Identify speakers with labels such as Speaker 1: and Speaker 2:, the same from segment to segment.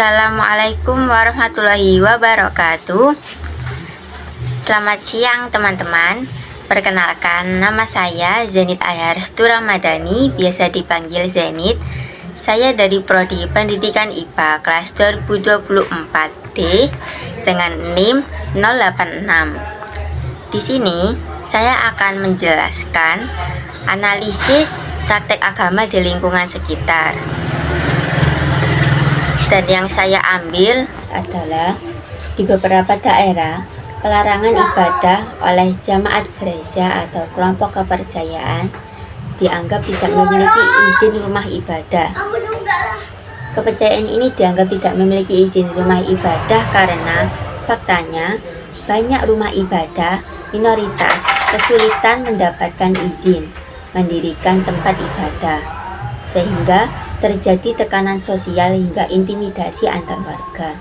Speaker 1: Assalamualaikum warahmatullahi wabarakatuh. Selamat siang teman-teman. Perkenalkan, nama saya Zenit Ayharstu Ramadhani, biasa dipanggil Zenit. Saya dari Prodi Pendidikan IPA kelas 2024D dengan NIM 086. Di sini saya akan menjelaskan analisis praktek agama di lingkungan sekitar. Dan yang saya ambil adalah di beberapa daerah pelarangan ibadah oleh jamaat gereja atau kelompok kepercayaan dianggap tidak memiliki izin rumah ibadah. Kepercayaan ini dianggap tidak memiliki izin rumah ibadah karena faktanya banyak rumah ibadah minoritas kesulitan mendapatkan izin mendirikan tempat ibadah, sehingga terjadi tekanan sosial hingga intimidasi antar warga.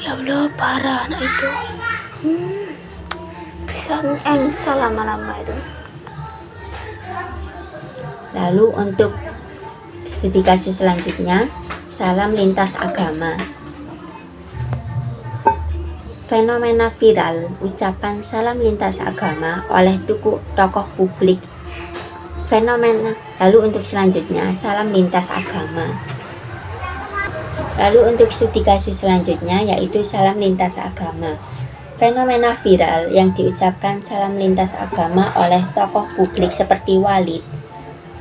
Speaker 2: Ya Allah, parah anak itu. Bisa engsa lama-lama itu.
Speaker 1: Lalu untuk studi kasus selanjutnya, salam lintas agama. Fenomena viral ucapan salam lintas agama oleh tokoh publik. Lalu untuk selanjutnya, salam lintas agama. Lalu untuk studi kasus selanjutnya yaitu salam lintas agama. Fenomena viral yang diucapkan salam lintas agama oleh tokoh publik seperti Walid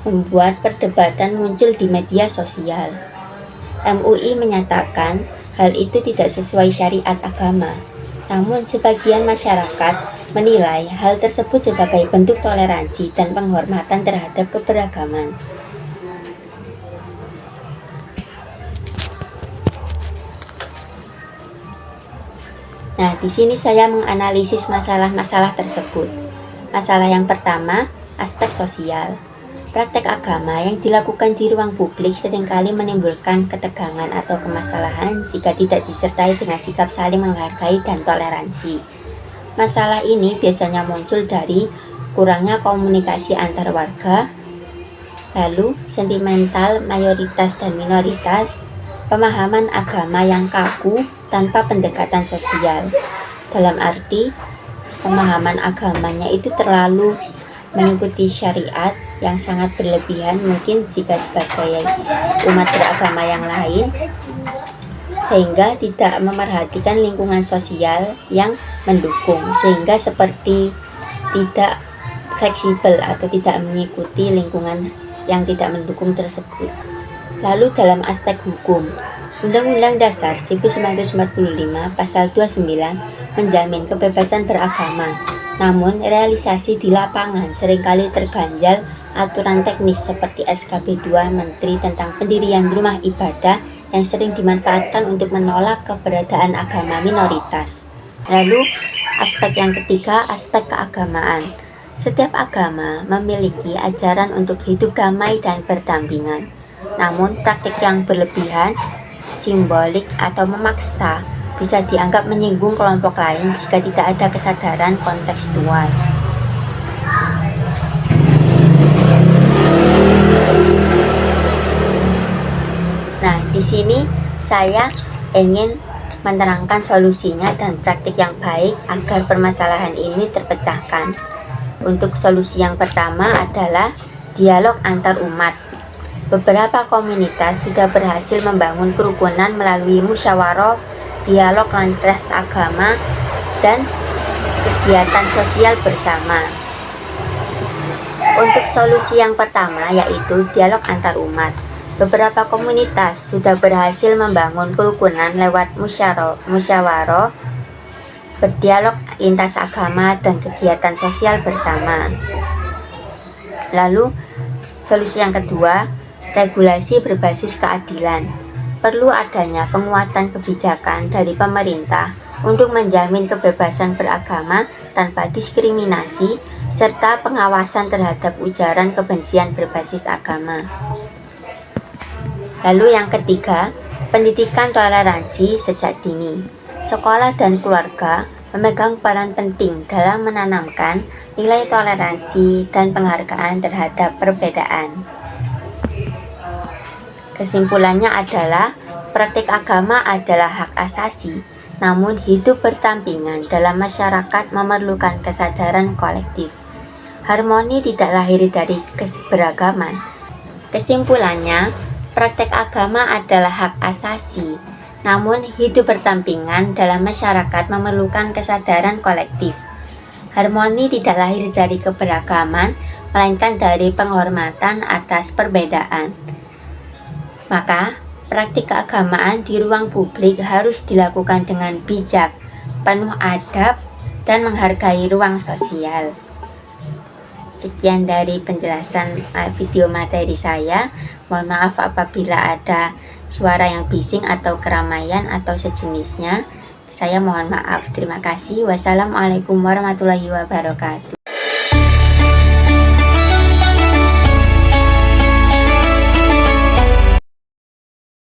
Speaker 1: membuat perdebatan muncul di media sosial. MUI menyatakan hal itu tidak sesuai syariat agama. Namun sebagian masyarakat menilai hal tersebut sebagai bentuk toleransi dan penghormatan terhadap keberagaman. Nah, di sini saya menganalisis masalah-masalah tersebut. Masalah yang pertama, aspek sosial. Praktek agama yang dilakukan di ruang publik seringkali menimbulkan ketegangan atau kemasalahan jika tidak disertai dengan sikap saling menghargai dan toleransi. Masalah ini biasanya muncul dari kurangnya komunikasi antar warga, lalu sentimental mayoritas dan minoritas, pemahaman agama yang kaku tanpa pendekatan sosial. Dalam arti, pemahaman agamanya itu terlalu mengikuti syariat yang sangat berlebihan mungkin jika sebagai umat beragama yang lain, sehingga tidak memerhatikan lingkungan sosial yang mendukung, sehingga seperti tidak fleksibel atau tidak mengikuti lingkungan yang tidak mendukung tersebut. Lalu dalam aspek hukum, Undang-Undang Dasar 1945 Pasal 29 menjamin kebebasan beragama. Namun realisasi di lapangan seringkali terganjal aturan teknis seperti SKB 2 Menteri tentang pendirian rumah ibadah yang sering dimanfaatkan untuk menolak keberadaan agama minoritas. Lalu aspek yang ketiga, aspek keagamaan. Setiap agama memiliki ajaran untuk hidup damai dan berdampingan. Namun praktik yang berlebihan, simbolik atau memaksa bisa dianggap menyinggung kelompok lain jika tidak ada kesadaran kontekstual. Nah, di sini saya ingin menerangkan solusinya dan praktik yang baik agar permasalahan ini terpecahkan. Untuk solusi yang pertama adalah dialog antar umat. Beberapa komunitas sudah berhasil membangun kerukunan melalui musyawarah, dialog lintas agama, dan kegiatan sosial bersama. Untuk solusi yang pertama yaitu dialog antar umat. Beberapa komunitas sudah berhasil membangun kerukunan lewat musyawarah, berdialog lintas agama, dan kegiatan sosial bersama. Lalu solusi yang kedua, regulasi berbasis keadilan. Perlu adanya penguatan kebijakan dari pemerintah untuk menjamin kebebasan beragama tanpa diskriminasi, serta pengawasan terhadap ujaran kebencian berbasis agama. Lalu yang ketiga, pendidikan toleransi sejak dini. Sekolah dan keluarga memegang peran penting dalam menanamkan nilai toleransi dan penghargaan terhadap perbedaan. Kesimpulannya adalah praktik agama adalah hak asasi, namun hidup berdampingan dalam masyarakat memerlukan kesadaran kolektif. Harmoni tidak lahir dari keberagaman. Kesimpulannya, praktek agama adalah hak asasi, namun hidup berdampingan dalam masyarakat memerlukan kesadaran kolektif. Harmoni tidak lahir dari keberagaman, melainkan dari penghormatan atas perbedaan. Maka, praktik keagamaan di ruang publik harus dilakukan dengan bijak, penuh adab, dan menghargai ruang sosial. Sekian dari penjelasan video materi saya. Mohon maaf apabila ada suara yang bising atau keramaian atau sejenisnya. Saya mohon maaf. Terima kasih. Wassalamualaikum warahmatullahi wabarakatuh.